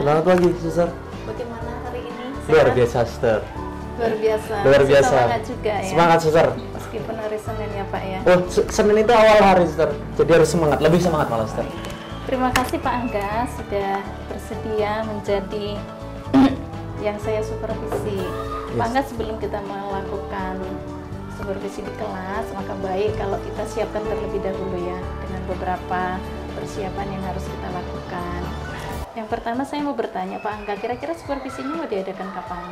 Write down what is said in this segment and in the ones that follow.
Selamat pagi, Suster. Bagaimana hari ini? Luar biasa, Suster. Luar biasa. Luar biasa. Semangat juga ya. Semangat, Suster. Meskipun hari Senin ya Pak ya. Oh, Senin itu awal hari, Suster. Jadi harus semangat, lebih semangat malah, Suster. Terima kasih Pak Angga sudah bersedia menjadi yang saya supervisi. Yes. Pak Angga, sebelum kita melakukan supervisi di kelas, maka baik kalau kita siapkan terlebih dahulu ya dengan beberapa persiapan yang harus kita lakukan. Yang pertama saya mau bertanya Pak Angga, kira-kira supervisinya mau diadakan kapan?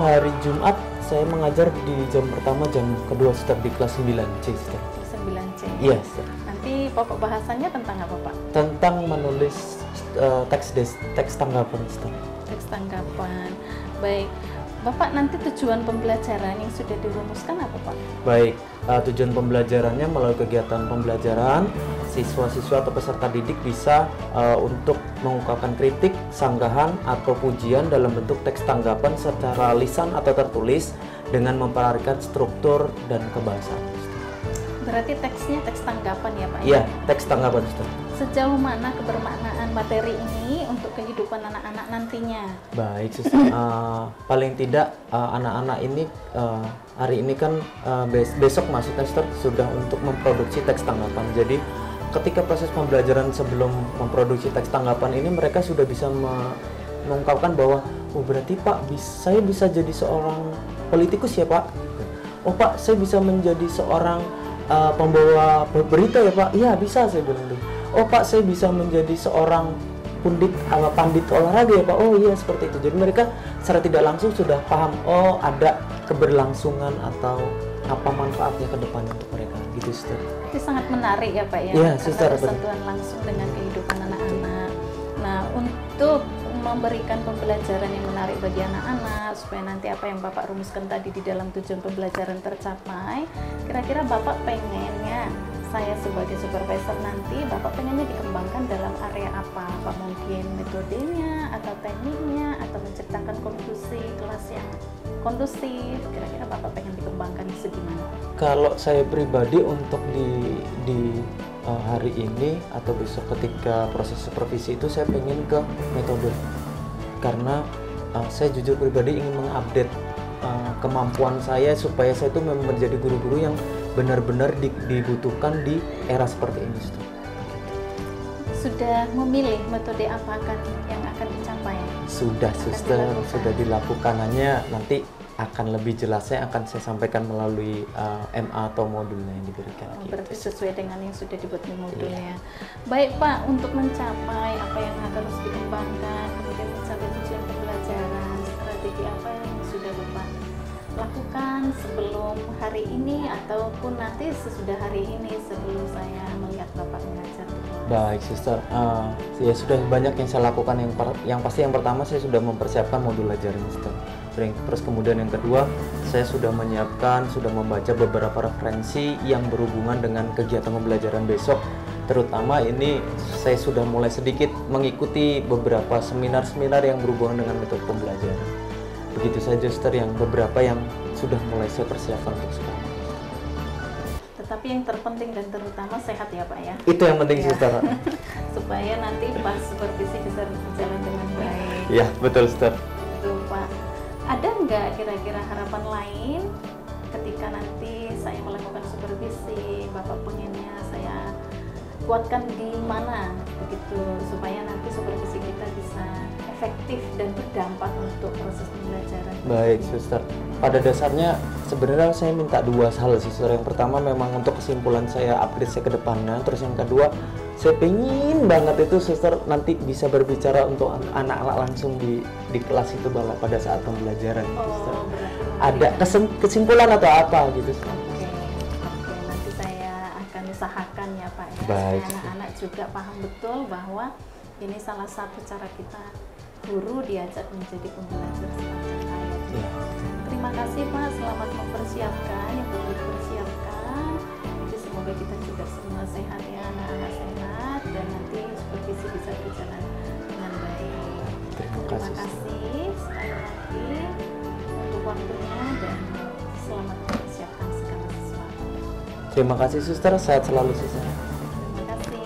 Hari Jumat saya mengajar di jam pertama, jam kedua, Suster, di kelas 9C, Suster. 9C. Iya, Suster. Nanti pokok bahasannya tentang apa Pak? Tentang menulis teks tanggapan, Suster. Teks tanggapan. Baik. Bapak, nanti tujuan pembelajaran yang sudah dirumuskan apa Pak? Baik, tujuan pembelajarannya melalui kegiatan pembelajaran, siswa-siswa atau peserta didik bisa untuk mengungkapkan kritik, sanggahan, atau pujian dalam bentuk teks tanggapan secara lisan atau tertulis dengan memperhatikan struktur dan kebahasaan. Berarti teksnya teks tanggapan ya Pak? Iya, teks tanggapan, Suster. Sejauh mana kebermaknaan materi ini untuk kehidupan anak-anak nantinya? Baik, Suster. Paling tidak anak-anak ini hari ini kan besok maksudnya, Suster, sudah untuk memproduksi teks tanggapan. Jadi ketika proses pembelajaran sebelum memproduksi teks tanggapan ini mereka sudah bisa mengungkapkan bahwa oh berarti Pak saya bisa jadi seorang politikus ya Pak. Oh Pak, saya bisa menjadi seorang pembawa berita ya Pak. Iya bisa, saya bilang gitu. Oh Pak, saya bisa menjadi seorang pandit olahraga ya Pak. Oh iya, seperti itu. Jadi mereka secara tidak langsung sudah paham, oh ada keberlangsungan atau apa manfaatnya ke depan untuk mereka, gitu, Suster. Itu sangat menarik ya Pak ya, Iya, karena Suster, bersentuhan langsung dengan kehidupan anak-anak. Nah, untuk memberikan pembelajaran yang menarik bagi anak-anak supaya nanti apa yang Bapak rumuskan tadi di dalam tujuan pembelajaran tercapai, kira-kira Bapak pengennya saya sebagai supervisor nanti Bapak pengennya dikembangkan dalam area apa? Apa mungkin metodenya atau tekniknya atau menciptakan kondisi kelas yang kondusif? Kira-kira Bapak pengen dikembangkan di segi mana? Kalau saya pribadi untuk di hari ini atau besok ketika proses supervisi itu saya pengen ke metode, karena saya jujur pribadi ingin mengupdate kemampuan saya supaya saya itu memang menjadi guru-guru yang benar-benar dibutuhkan di era seperti ini. Sudah memilih metode apa yang akan dicapai? Sudah, Suster, sudah dilakukan. Hanya nanti akan lebih jelasnya akan saya sampaikan melalui MA atau modulnya yang diberikan. Oh, berarti sesuai dengan yang sudah dibuat di modulnya. Baik Pak, untuk mencapai apa yang harus dikembangkan, kemudian mencapai tujuan pembelajaran, strategi apa yang sudah Bapak lakukan sebelum hari ini ataupun nanti sesudah hari ini sebelum saya melihat Bapak mengajar di kelas? Baik, Suster. Ya sudah banyak yang saya lakukan. Yang pasti yang pertama saya sudah mempersiapkan modul ajaran, Suster. Terus kemudian yang kedua, saya sudah menyiapkan, sudah membaca beberapa referensi yang berhubungan dengan kegiatan pembelajaran besok. Terutama ini saya sudah mulai sedikit mengikuti beberapa seminar-seminar yang berhubungan dengan metode pembelajaran. Begitu saja, Suster, yang beberapa yang sudah mulai saya persiapkan untuk sekarang. Tetapi yang terpenting dan terutama sehat ya Pak ya? Itu yang penting, Suster. Supaya nanti pas supervisi bisa berjalan dengan baik. Iya, betul, Suster. Betul Pak. Ada nggak kira-kira harapan lain ketika nanti saya melakukan supervisi, Bapak pengennya saya kuatkan di mana begitu supaya nanti supervisi kita bisa efektif dan berdampak untuk proses pembelajaran? Baik, Suster. Pada dasarnya sebenarnya saya minta dua hal, Suster. Yang pertama memang untuk kesimpulan saya update saya ke depannya. Terus yang kedua, saya pengen banget itu, Suster, nanti bisa berbicara untuk anak-anak langsung di kelas itu pada saat pembelajaran. Oh, ada kesimpulan atau apa gitu, Suster. Oke, nanti saya akan usahakan ya Pak ya. Baik. Supaya anak-anak juga paham betul bahwa ini salah satu cara kita guru diajak menjadi pembelajar sepanjang hayat. Ya. Terima kasih Pak, selamat mempersiapkan yang perlu dipersiapkan. Jadi semoga kita juga semua sehat ya, anak-anak sehat dan nanti supervisi bisa berjalan dengan baik. Terima Terima kasih. kasih sekali lagi untuk waktunya dan selamat mempersiapkan segala sesuatu. Terima kasih, Suster. Sehat selalu, Suster. Terima kasih.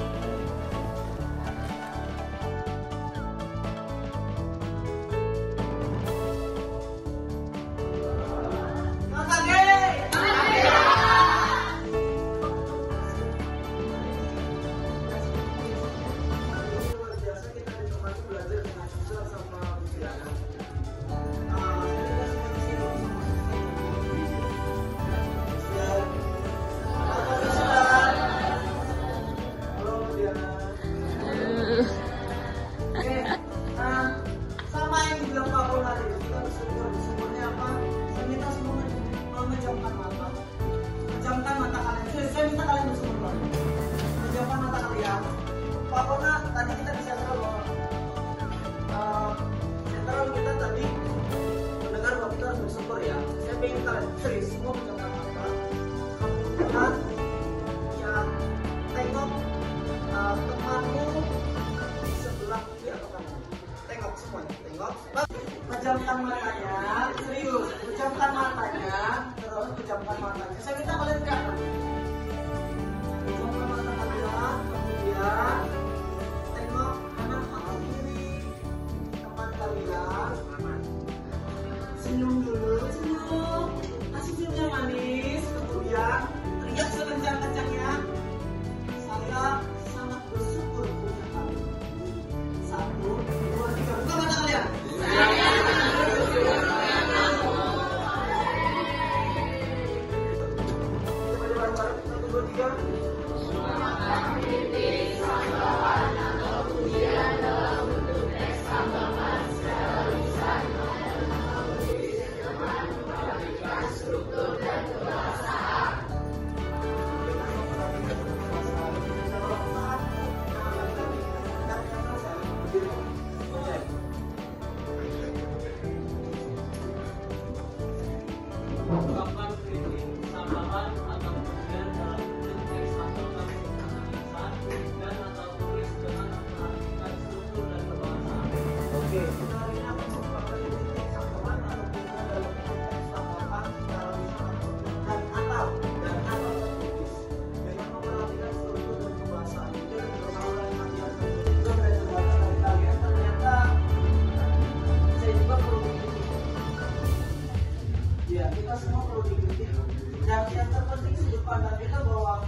Kita semua perlu dikritik. Dan yang terpenting sudut pandang kita bahwa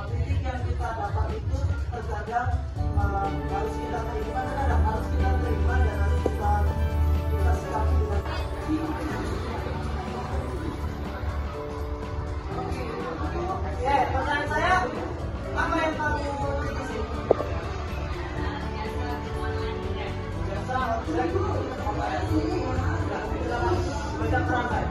kritik yang kita dapat itu terkadang harus kita terima, terkadang harus kita terima dan harus kita sikapi dengan pertanyaan saya, apa yang kamu kritik sih? Baca kerangkai.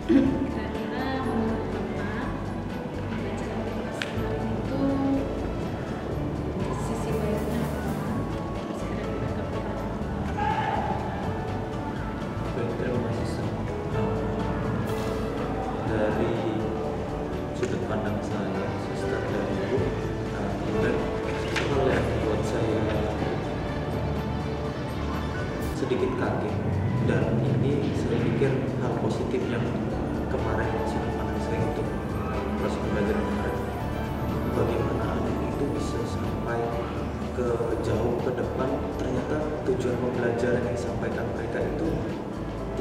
Kira-kira menurut Bapak, pembelajaran berkelas itu sisi baiknya apa? Terus kira-kira kekurangan. Baik, terima kasih Sir. Dari sudut pandang saya, Sister dan Ibu, ini hal yang buat saya sedikit kaget, dan ini saya pikir hal positif yang saya untuk proses pembelajaran kemarin, bagaimana anak itu bisa sampai ke jauh ke depan. Ternyata tujuan pembelajaran yang disampaikan mereka itu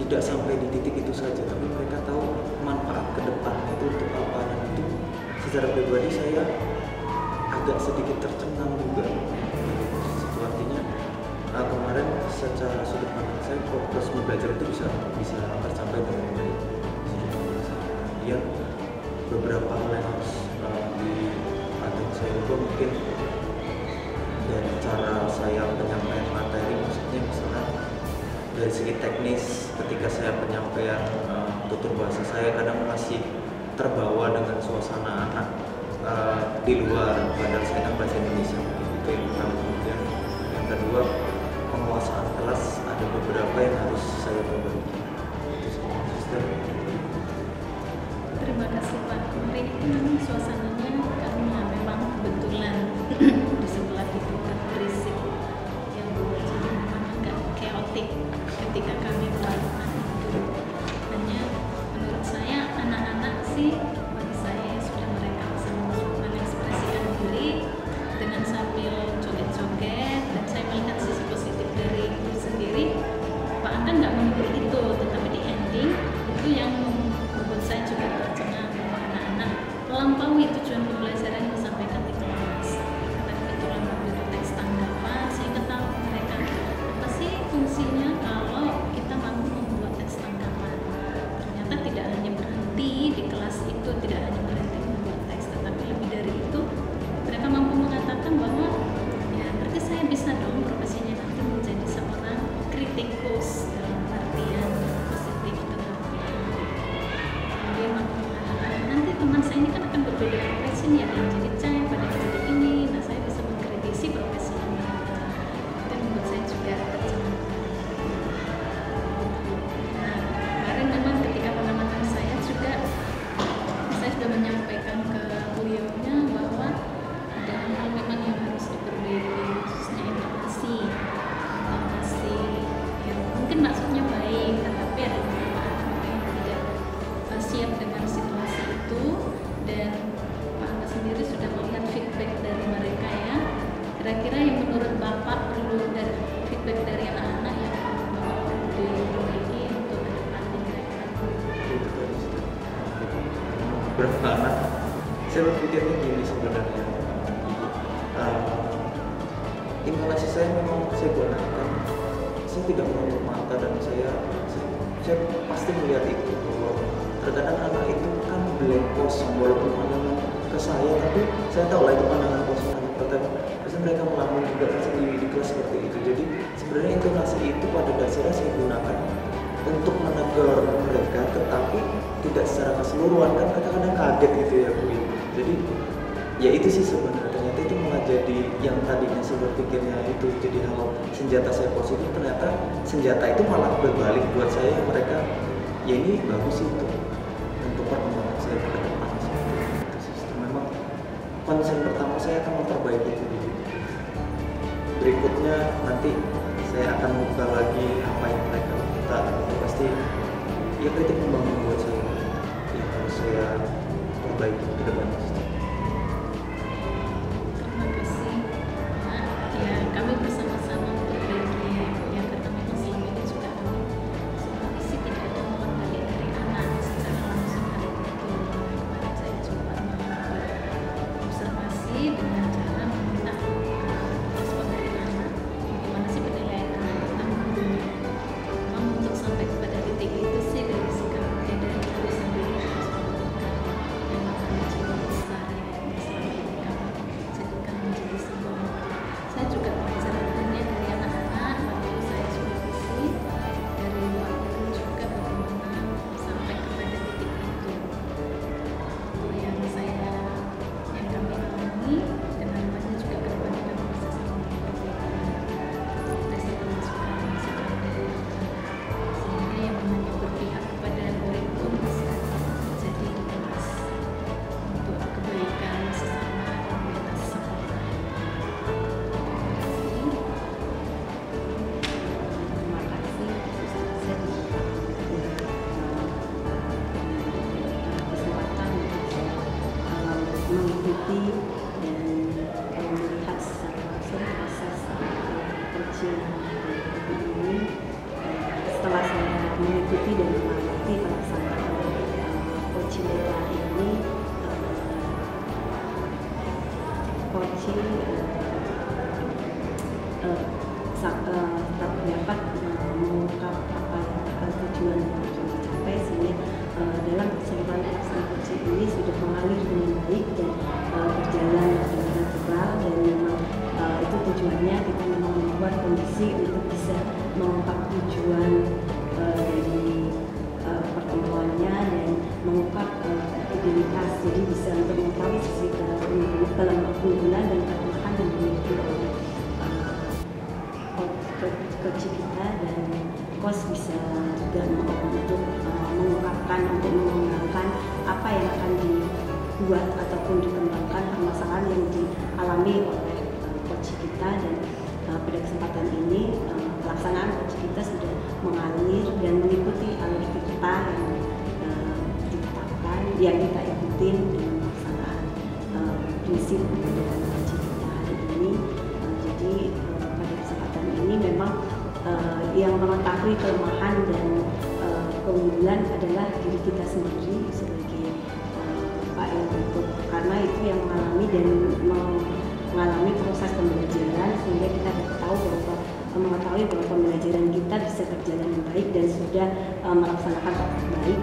tidak sampai di titik itu saja, tapi mereka tahu manfaat ke depannya itu untuk apa. Dan itu secara pribadi saya agak sedikit tercengang juga. Itu artinya kemarin secara sudut pandang saya proses belajar itu bisa tercapai dengan baik. Kemudian beberapa hal yang harus diatur saya juga mungkin dari cara saya penyampaian materi, maksudnya misalnya dari segi teknis ketika saya penyampaian tutur bahasa saya kadang masih terbawa dengan suasana anak di luar, padahal saya kan bahasa Indonesia. Itu yang pertama. Kemudian yang kedua, penguasaan kelas ada beberapa yang harus saya perbaiki. Itu semua, Sister. Terima kasih Pak. Kemarin itu memang suasananya karena memang kebetulan di sebelah itu kan berisik yang jadi memang agak chaotic ketika kami melakukan itu. Hanya menurut saya anak-anak sih, bagi saya sudah mereka bisa mengekspresikan diri dengan sambil joget-joget, dan saya melihat sisi positif dari itu sendiri. Pak Angga nggak memberi itu, tetapi di ending itu yang membuat saya juga tercengang bahwa anak-anak melampaui tujuan pembelajaran yang disampaikan di kelas. Karena kebetulan waktu itu teks tanggapan, saya ketahui mereka apa sih fungsinya kalau kita mampu membuat teks tanggapan. Ternyata tidak hanya berhenti di kelas itu, tidak hanya berhenti membuat teks, tetapi lebih dari itu mereka mampu mengatakan bahwa ya berarti saya bisa dong profesinya nanti menjadi seorang kritikus dalam artian positif tetapi dia mampu mengatakan nanti teman saya ini kan akan berbeda profesi ya, ada yang jadi cai, pada yang jadi ini, nah saya bisa mengkritisi profesi yang mereka. Itu yang membuat saya juga tercengang. Nah kemarin memang ketika pengamatan saya juga saya sudah menyampaikan ke beliaunya bahwa ada hal memang yang harus diperbaiki, khususnya intonasi yang mungkin maksudnya baik, tetapi ada beberapa anak yang tidak siap dengan situasi itu. Dan Pak Angga sendiri sudah melihat feedback dari mereka ya. Kira-kira yang menurut Bapak perlu dari feedback dari anak-anak yang Bapak perlu diperbaiki untuk ke depannya kira-kira? Berapa anak? Saya berpikirnya gini sebenarnya. Intonasi saya memang saya gunakan. Saya tidak menutup mata dan saya pasti melihat itu bahwa terkadang anak itu kan blank kosong, walaupun pandangan ke saya, tapi saya tahu lah itu pandangan kosong anak pertama. Pasti mereka melamun juga di kelas seperti itu. Jadi sebenarnya intonasi itu pada dasarnya saya gunakan untuk menegur mereka, tetapi tidak secara keseluruhan, kan mereka kadang kaget gitu ya Bu. Jadi ya itu sih sebenarnya, ternyata itu malah jadi yang tadinya saya berpikirnya itu jadi hal senjata saya positif, ternyata senjata itu malah berbalik buat saya. Mereka ya ini bagus sih untuk perkembangan saya ke depan. Itu sistem memang konsen pertama saya akan memperbaiki itu dulu. Berikutnya nanti saya akan buka lagi apa yang mereka minta. Itu pasti ya kritik membangun buat saya yang harus saya perbaiki ke depan. Terima kasih. Nah, ya kami bersama-sama memperbaiki ya, karena memang selama ini juga kami supervisi tidak ada umpan balik dari anak secara langsung hari itu. Kemarin saya coba membuat observasi dengan cara meminta respon dari anak. Bagaimana sih penilaian anak tentang gurunya? Memang untuk sampai kepada titik itu sih dari sikap dari diri sendiri harus menentukan yang akan dicoba. mengikuti dan melihat secara langsung proses coaching ini. Setelah saya mengikuti dan mengamati pelaksanaan coaching data ini, coaching dapat mengungkap apa yang tujuan yang dicapai, sehingga dalam keseluruhan pelaksanaan coaching ini sudah mengalir dengan baik dan berjalan dengan natural, dan memang itu tujuannya kita memang membuat kondisi untuk bisa mengungkap tujuan dari pertemuannya dan mengungkap identitas, jadi bisa untuk mengetahui sisi keunggulan dan kelemahan yang dimiliki oleh coach kita, dan coach bisa juga untuk mengungkapkan, untuk mengembangkan apa yang akan dibuat ataupun dikembangkan permasalahan yang dialami oleh coach kita. Dan pada kesempatan ini pelaksanaan coach kita sudah mengalir dan mengikuti alur kita yang ditetapkan, yang kita ikutin dengan pelaksanaan prinsip dari coach kita hari ini. Jadi pada kesempatan ini memang yang mengetahui kelemahan dan keunggulan adalah diri kita sendiri sebagai Pak yang bentuk, karena itu yang mengalami dan mengalami proses pembelajaran, sehingga kita mengetahui bahwa pembelajaran kita bisa berjalan dengan baik dan sudah melaksanakan dengan baik.